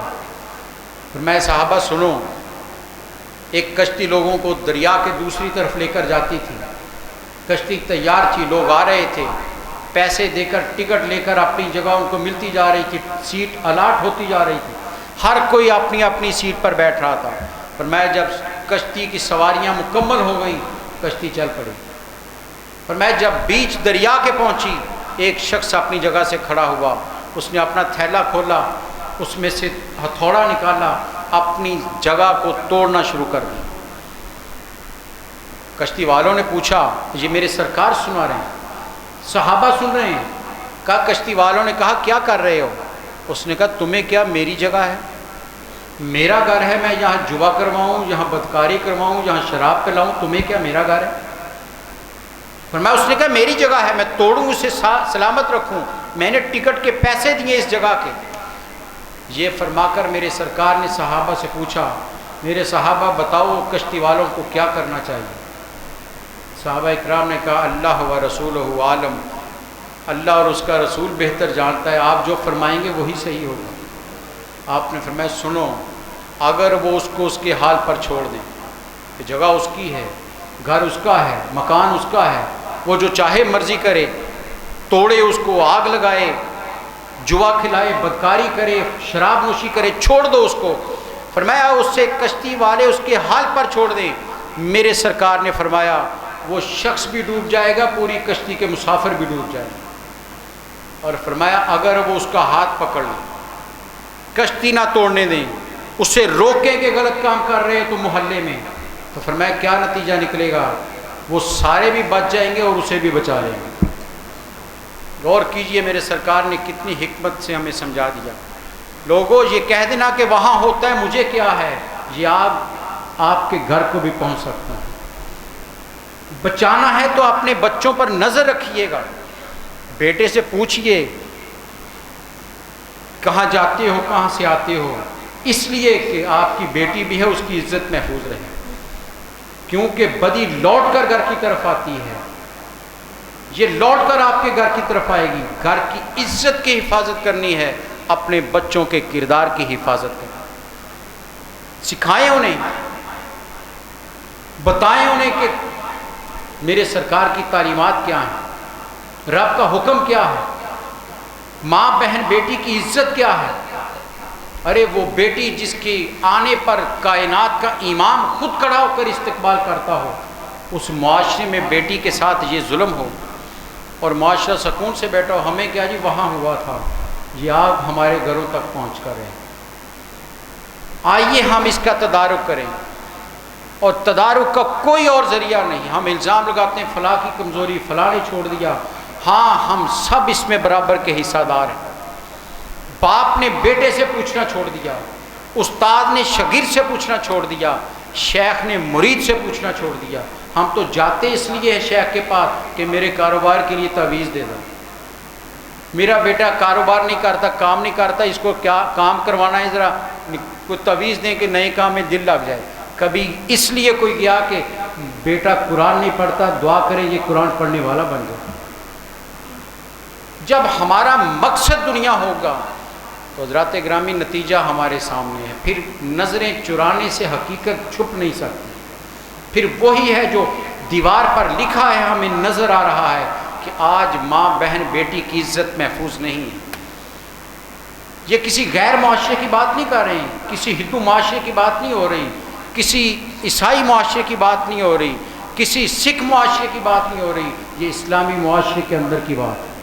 پھر میں صحابہ سنو، ایک کشتی لوگوں کو دریا کے دوسری طرف لے کر جاتی تھی، کشتی تیار تھی، لوگ آ رہے تھے، پیسے دے کر ٹکٹ لے کر اپنی جگہ ان کو ملتی جا رہی تھی، سیٹ الاٹ ہوتی جا رہی تھی، ہر کوئی اپنی اپنی سیٹ پر بیٹھ رہا تھا۔ پر میں جب کشتی کی سواریاں مکمل ہو گئیں کشتی چل پڑی۔ پر میں جب بیچ دریا کے پہنچی، ایک شخص اپنی جگہ سے کھڑا ہوا، اس نے اپنا تھیلا کھولا، اس میں سے ہتھوڑا نکالا، اپنی جگہ کو توڑنا شروع کر دیا۔ کشتی والوں نے پوچھا، یہ میرے سرکار سنا رہے ہیں، صحابہ سن رہے ہیں؟ کہا کشتی والوں نے کہا کیا کر رہے ہو؟ اس نے کہا تمہیں کیا میری جگہ ہے؟ میرا گھر ہے، میں یہاں جوا کرواؤں، یہاں بدکاری کرواؤں، یہاں شراب پلاؤں، تمہیں کیا میرا گھر ہے؟ فرمایا اس نے کہا میری جگہ ہے، میں توڑوں اسے سلامت رکھوں، میں نے ٹکٹ کے پیسے دیے اس جگہ کے۔ یہ فرما کر میرے سرکار نے صحابہ سے پوچھا، میرے صحابہ بتاؤ کشتی والوں کو کیا کرنا چاہیے؟ صحابہ اکرام نے کہا اللہ و رسولہ عالم، اللہ اور اس کا رسول بہتر جانتا ہے، آپ جو فرمائیں گے وہی صحیح ہوگا۔ آپ نے فرمایا سنو، اگر وہ اس کو اس کے حال پر چھوڑ دیں، کہ جگہ اس کی ہے، گھر اس کا ہے، مکان اس کا ہے، وہ جو چاہے مرضی کرے، توڑے اس کو، آگ لگائے، جوا کھلائے، بدکاری کرے، شراب نوشی کرے، چھوڑ دو اس کو۔ فرمایا اس سے کشتی والے اس کے حال پر چھوڑ دیں۔ میرے سرکار نے فرمایا وہ شخص بھی ڈوب جائے گا، پوری کشتی کے مسافر بھی ڈوب جائیں گے۔ اور فرمایا اگر وہ اس کا ہاتھ پکڑ لیں، کشتی نہ توڑنے دیں، اسے روکیں کہ غلط کام کر رہے ہیں تو محلے میں، تو فرمایا کیا نتیجہ نکلے گا؟ وہ سارے بھی بچ جائیں گے اور اسے بھی بچا لیں گے۔ غور کیجئے میرے سرکار نے کتنی حکمت سے ہمیں سمجھا دیا۔ لوگوں یہ کہہ دینا کہ وہاں ہوتا ہے مجھے کیا ہے، یہ آپ کے گھر کو بھی پہنچ سکتا ہے۔ بچانا ہے تو اپنے بچوں پر نظر رکھیے گا۔ بیٹے سے پوچھئے کہاں جاتے ہو، کہاں سے آتے ہو، اس لیے کہ آپ کی بیٹی بھی ہے، اس کی عزت محفوظ رہے، کیونکہ بدی لوٹ کر گھر کی طرف آتی ہے، یہ لوٹ کر آپ کے گھر کی طرف آئے گی۔ گھر کی عزت کی حفاظت کرنی ہے، اپنے بچوں کے کردار کی حفاظت کرنی، سکھائیں انہیں، بتائیں انہیں کہ میرے سرکار کی تعلیمات کیا ہیں، رب کا حکم کیا ہے، ماں بہن بیٹی کی عزت کیا ہے۔ ارے وہ بیٹی جس کی آنے پر کائنات کا امام خود کھڑا ہو کر استقبال کرتا ہو، اس معاشرے میں بیٹی کے ساتھ یہ ظلم ہو اور معاشرہ سکون سے بیٹھا ہو، ہمیں کیا جی وہاں ہوا تھا، یہ آپ ہمارے گھروں تک پہنچ کر رہے ہیں۔ آئیے ہم اس کا تدارک کریں، اور تدارک کا کوئی اور ذریعہ نہیں۔ ہم الزام لگاتے ہیں فلاں کی کمزوری، فلاں نے چھوڑ دیا، ہاں ہم سب اس میں برابر کے حصہ دار ہیں۔ باپ نے بیٹے سے پوچھنا چھوڑ دیا، استاد نے شاگرد سے پوچھنا چھوڑ دیا، شیخ نے مرید سے پوچھنا چھوڑ دیا۔ ہم تو جاتے اس لیے ہیں شیخ کے پاس کہ میرے کاروبار کے لیے تعویذ دے دو، میرا بیٹا کاروبار نہیں کرتا، کام نہیں کرتا، اس کو کیا کام کروانا ہے، ذرا کوئی تعویذ دیں کہ نئے کام میں دل لگ جائے۔ کبھی اس لیے کوئی گیا کہ بیٹا قرآن نہیں پڑھتا، دعا کرے یہ قرآن پڑھنے والا بن جائے۔ جب ہمارا مقصد دنیا ہوگا تو حضرات گرامی نتیجہ ہمارے سامنے ہے، پھر نظریں چرانے سے حقیقت چھپ نہیں سکتی، پھر وہی ہے جو دیوار پر لکھا ہے ہمیں نظر آ رہا ہے کہ آج ماں بہن بیٹی کی عزت محفوظ نہیں ہے۔ یہ کسی غیر معاشرے کی بات نہیں کر رہے ہیں، کسی ہندو معاشرے کی بات نہیں ہو رہی، کسی عیسائی معاشرے کی بات نہیں ہو رہی، کسی سکھ معاشرے کی بات نہیں ہو رہی، یہ اسلامی معاشرے کے اندر کی بات ہے۔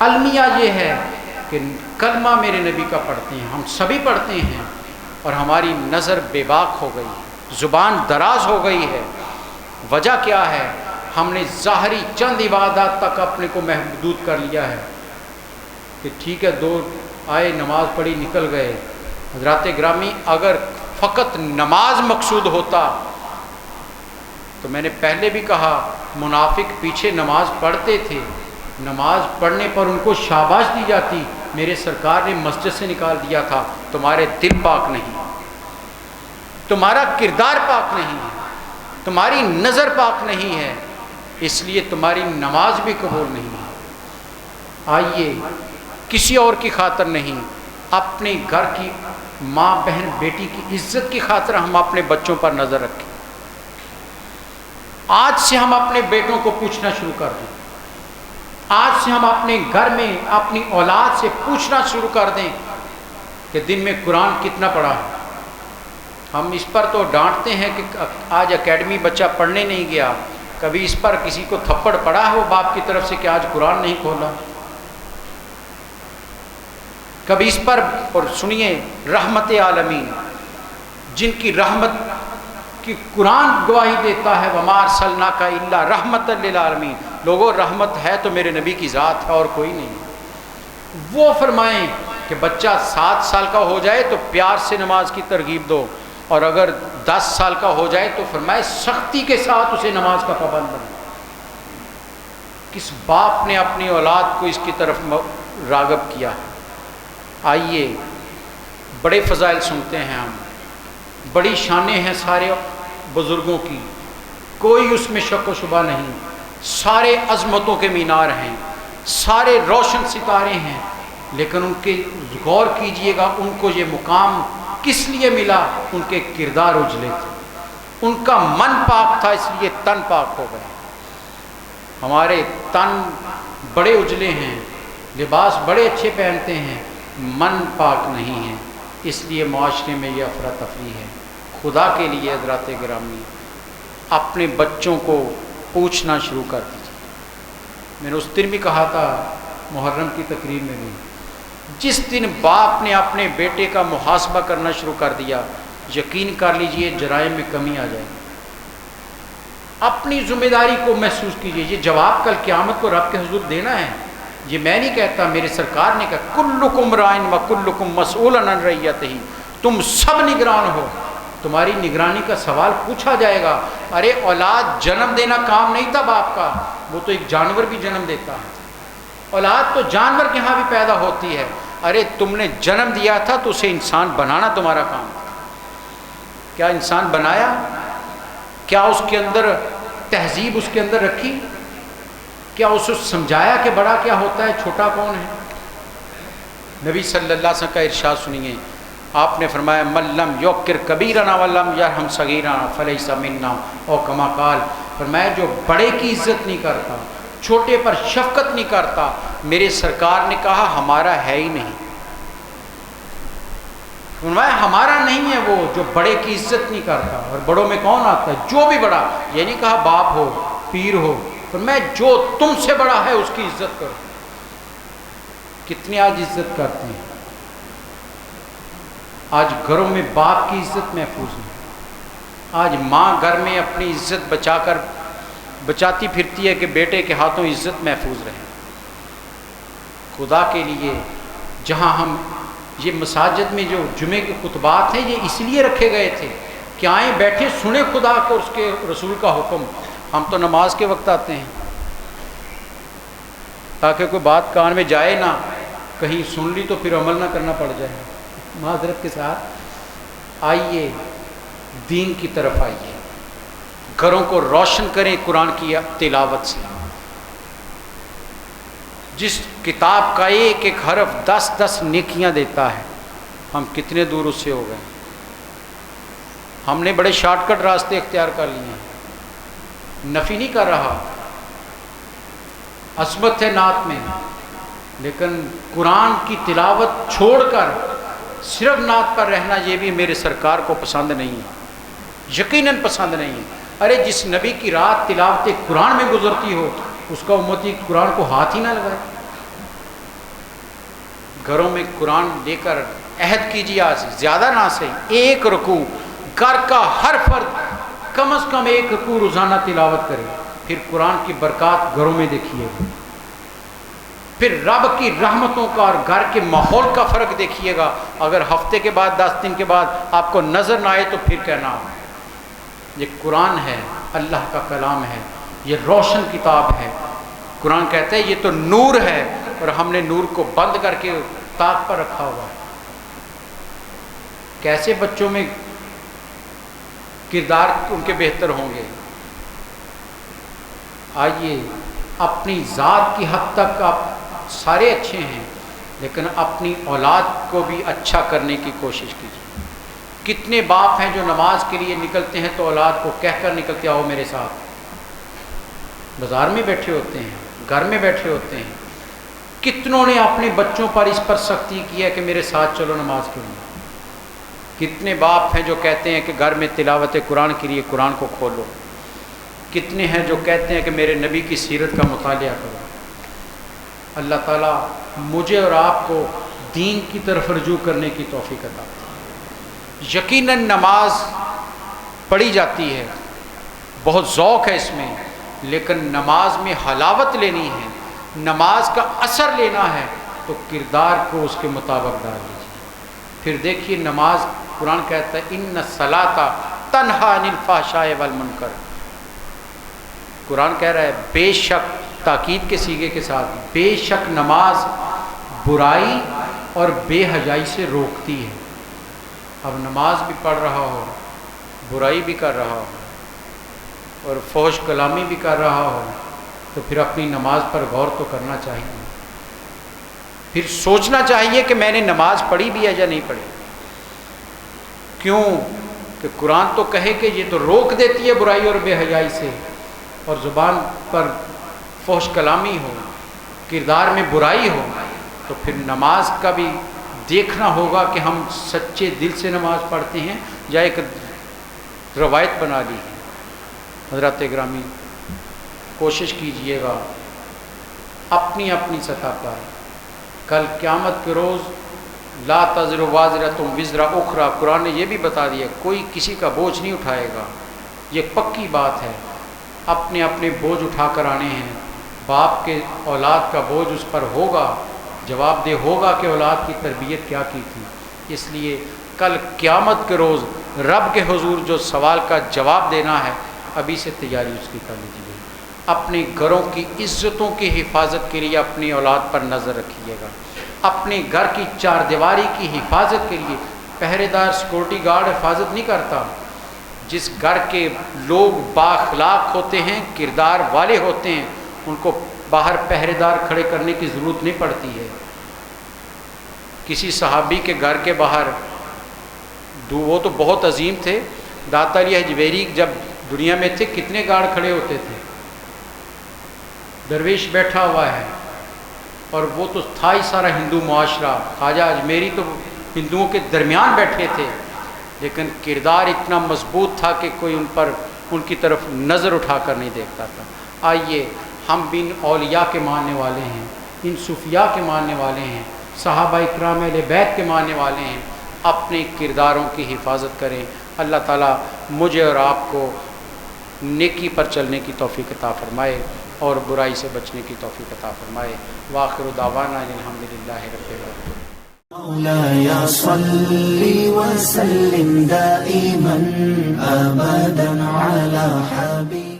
المیہ یہ ہے کہ کلمہ میرے نبی کا پڑھتے ہیں، ہم سبھی پڑھتے ہیں، اور ہماری نظر بے باک ہو گئی، زبان دراز ہو گئی ہے۔ وجہ کیا ہے؟ ہم نے ظاہری چند عبادات تک اپنے کو محدود کر لیا ہے کہ ٹھیک ہے دو آئے نماز پڑھی نکل گئے۔ حضرات گرامی اگر فقط نماز مقصود ہوتا تو میں نے پہلے بھی کہا منافق پیچھے نماز پڑھتے تھے، نماز پڑھنے پر ان کو شاباش دی جاتی، میرے سرکار نے مسجد سے نکال دیا تھا، تمہارے دل پاک نہیں، تمہارا کردار پاک نہیں ہے، تمہاری نظر پاک نہیں ہے، اس لیے تمہاری نماز بھی قبول نہیں ہے۔ آئیے کسی اور کی خاطر نہیں، اپنے گھر کی ماں بہن بیٹی کی عزت کی خاطر ہم اپنے بچوں پر نظر رکھیں۔ آج سے ہم اپنے بیٹوں کو پوچھنا شروع کر دیں، آج سے ہم اپنے گھر میں اپنی اولاد سے پوچھنا شروع کر دیں کہ دن میں قرآن کتنا پڑھا ہے۔ ہم اس پر تو ڈانٹتے ہیں کہ آج اکیڈمی بچہ پڑھنے نہیں گیا، کبھی اس پر کسی کو تھپڑ پڑا ہے وہ باپ کی طرف سے کہ آج قرآن نہیں کھولا؟ کبھی اس پر، اور سنیے رحمت عالمین جن کی رحمت کی قرآن گواہی دیتا ہے وما ارسلناک الا رحمت للعالمین، لوگوں رحمت ہے تو میرے نبی کی ذات ہے اور کوئی نہیں۔ وہ فرمائیں کہ بچہ 7 سال کا ہو جائے تو پیار سے نماز کی ترغیب دو، اور اگر 10 سال کا ہو جائے تو فرمائے سختی کے ساتھ اسے نماز کا پابند بنائے۔ کس باپ نے اپنی اولاد کو اس کی طرف راغب کیا؟ آئیے بڑے فضائل سنتے ہیں ہم، بڑی شانیں ہیں سارے بزرگوں کی، کوئی اس میں شک و شبہ نہیں، سارے عظمتوں کے مینار ہیں، سارے روشن ستارے ہیں، لیکن ان کے غور کیجئے گا ان کو یہ مقام کس لیے ملا؟ ان کے کردار اجلے تھے، ان کا من پاک تھا، اس لیے تن پاک ہو گئے۔ ہمارے تن بڑے اجلے ہیں، لباس بڑے اچھے پہنتے ہیں، من پاک نہیں ہے، اس لیے معاشرے میں یہ افراتفری ہے۔ خدا کے لیے حضرات گرامی اپنے بچوں کو پوچھنا شروع کر دیجیے۔ میں نے اس دن بھی کہا تھا محرم کی تقریب میں بھی، جس دن باپ نے اپنے بیٹے کا محاسبہ کرنا شروع کر دیا، یقین کر لیجئے جرائم میں کمی آ جائے گی۔ اپنی ذمہ داری کو محسوس کیجئے. یہ جواب کل قیامت کو رب کے حضور دینا ہے. یہ میں نہیں کہتا، میرے سرکار نے کہا کلکم رائن و کلکم مسئول عن رعیتہ، تم سب نگران ہو، تمہاری نگرانی کا سوال پوچھا جائے گا. ارے اولاد جنم دینا کام نہیں تھا باپ کا، وہ تو ایک جانور بھی جنم دیتا ہے. اولاد تو جانور کے ہاں بھی پیدا ہوتی ہے. ارے تم نے جنم دیا تھا تو اسے انسان بنانا تمہارا کام تھا. کیا انسان بنایا؟ کیا اس کے اندر تہذیب اس کے اندر رکھی؟ کیا اسے سمجھایا کہ بڑا کیا ہوتا ہے، چھوٹا کون ہے؟ نبی صلی اللہ علیہ وسلم کا ارشاد سنیے. آپ نے فرمایا من لم یوقر کبیرنا ولم یرحم صغیرنا فلیس منا، اور کما قال، فرمایا جو بڑے کی عزت نہیں کرتا، چھوٹے پر شفقت نہیں کرتا، میرے سرکار نے کہا ہمارا ہے ہی نہیں. فرمایا ہمارا نہیں ہے وہ جو بڑے کی عزت نہیں کرتا. اور بڑوں میں کون آتا ہے؟ جو بھی بڑا. یہ نہیں کہا باپ ہو، پیر ہو، فرمایا جو تم سے بڑا ہے اس کی عزت کرو. کتنی آج عزت کرتے ہیں؟ آج گھروں میں باپ کی عزت محفوظ نہیں. آج ماں گھر میں اپنی عزت بچاتی پھرتی ہے کہ بیٹے کے ہاتھوں عزت محفوظ رہے. خدا کے لیے جہاں ہم یہ مساجد میں جو جمعے کے خطبات ہیں یہ اس لیے رکھے گئے تھے کہ آئیں بیٹھے سنیں خدا کو اس کے رسول کا حکم. ہم تو نماز کے وقت آتے ہیں تاکہ کوئی بات کان میں جائے نہ، کہیں سن لی تو پھر عمل نہ کرنا پڑ جائے. معذرت کے ساتھ آئیے دین کی طرف آئیے، گھروں کو روشن کریں قرآن کی تلاوت سے. جس کتاب کا ایک ایک حرف 10 نیکیاں دیتا ہے، ہم کتنے دور اس سے ہو گئے. ہم نے بڑے شارٹ کٹ راستے اختیار کر لیے ہیں. نفی نہیں کر رہا، عصمت ہے نعت میں، لیکن قرآن کی تلاوت چھوڑ کر صرف نعت پر رہنا یہ بھی میرے سرکار کو پسند نہیں ہے، یقیناً پسند نہیں ہے. ارے جس نبی کی رات تلاوت قرآن میں گزرتی ہو اس کا امتی قرآن کو ہاتھ ہی نہ لگائے. گھروں میں قرآن لے کر عہد کیجیے، آج زیادہ نہ صحیح ایک رکوع، گھر کا ہر فرد کم از کم ایک رکوع روزانہ تلاوت کرے. پھر قرآن کی برکات گھروں میں دیکھیے گا، پھر رب کی رحمتوں کا اور گھر کے ماحول کا فرق دیکھیے گا. اگر ہفتے کے بعد 10 دن کے بعد آپ کو نظر نہ آئے تو پھر کہنا یہ قرآن ہے، اللہ کا کلام ہے، یہ روشن کتاب ہے. قرآن کہتا ہے یہ تو نور ہے اور ہم نے نور کو بند کر کے طاق پر رکھا ہوا ہے. کیسے بچوں میں کردار ان کے بہتر ہوں گے. آئیے اپنی ذات کی حد تک آپ سارے اچھے ہیں، لیکن اپنی اولاد کو بھی اچھا کرنے کی کوشش کیجیے. کتنے باپ ہیں جو نماز کے لیے نکلتے ہیں تو اولاد کو کہہ کر نکلتے آؤ میرے ساتھ. بازار میں بیٹھے ہوتے ہیں، گھر میں بیٹھے ہوتے ہیں. کتنوں نے اپنے بچوں پر اس پر سختی کی ہے کہ میرے ساتھ چلو نماز کے لیے. کتنے باپ ہیں جو کہتے ہیں کہ گھر میں تلاوت قرآن کے لیے قرآن کو کھولو. کتنے ہیں جو کہتے ہیں کہ میرے نبی کی سیرت کا مطالعہ کرو. اللہ تعالیٰ مجھے اور آپ کو دین کی طرف رجوع کرنے کی توفیق عطا فرمائے. یقیناً نماز پڑھی جاتی ہے، بہت ذوق ہے اس میں، لیکن نماز میں حلاوت لینی ہے، نماز کا اثر لینا ہے تو کردار کو اس کے مطابق ڈال لیجیے. پھر دیکھیے نماز، قرآن کہتا ہے ان الصلاۃ تنہی عن الفحشاء والمنکر. قرآن کہہ رہا ہے بے شک، تاکید کے صیغے کے ساتھ، بے شک نماز برائی اور بے حیائی سے روکتی ہے. اب نماز بھی پڑھ رہا ہو، برائی بھی کر رہا ہو اور فحش کلامی بھی کر رہا ہو تو پھر اپنی نماز پر غور تو کرنا چاہیے. پھر سوچنا چاہیے کہ میں نے نماز پڑھی بھی ہے یا نہیں پڑھی. کیوں کہ قرآن تو کہے کہ یہ تو روک دیتی ہے برائی اور بے حیائی سے، اور زبان پر فحش کلامی ہو، کردار میں برائی ہو، تو پھر نماز کا بھی دیکھنا ہوگا کہ ہم سچے دل سے نماز پڑھتے ہیں یا ایک روایت بنا لی ہے. حضرات گرامی، کوشش کیجئے گا اپنی اپنی سطح پر. کل قیامت کے روز لا تزر وازرۃ وزر اخری، قرآن نے یہ بھی بتا دیا کوئی کسی کا بوجھ نہیں اٹھائے گا. یہ پکی بات ہے. اپنے اپنے بوجھ اٹھا کر آنے ہیں. باپ کے اولاد کا بوجھ اس پر ہوگا، جواب دہ ہوگا کہ اولاد کی تربیت کیا کی تھی. اس لیے کل قیامت کے روز رب کے حضور جو سوال کا جواب دینا ہے، ابھی سے تیاری اس کی کر لیجیے. اپنے گھروں کی عزتوں کی حفاظت کے لیے اپنی اولاد پر نظر رکھیے گا. اپنے گھر کی چار دیواری کی حفاظت کے لیے پہرے دار سیکورٹی گارڈ حفاظت نہیں کرتا. جس گھر کے لوگ بااخلاق ہوتے ہیں، کردار والے ہوتے ہیں، ان کو باہر پہرے دار کھڑے کرنے کی ضرورت نہیں پڑتی ہے. کسی صحابی کے گھر کے باہر وہ تو بہت عظیم تھے، داتا علی حجویری جب دنیا میں تھے کتنے گارڈ کھڑے ہوتے تھے. درویش بیٹھا ہوا ہے اور وہ تو تھا ہی سارا ہندو معاشرہ. خواجہ اجمیری تو ہندوؤں کے درمیان بیٹھے تھے، لیکن کردار اتنا مضبوط تھا کہ کوئی ان کی طرف نظر اٹھا کر نہیں دیکھتا تھا. آئیے ہم بھی ان اولیاء کے ماننے والے ہیں، ان صوفیاء کے ماننے والے ہیں، صحابہ اکرام اہل بیت کے ماننے والے ہیں. اپنے کرداروں کی حفاظت کریں. اللہ تعالیٰ مجھے اور آپ کو نیکی پر چلنے کی توفیق عطا فرمائے اور برائی سے بچنے کی توفیق عطا فرمائے. وآخر دعوانا الحمدللہ رب العالمین. مولاي صل وسلم دائما أبدا على حبيبك.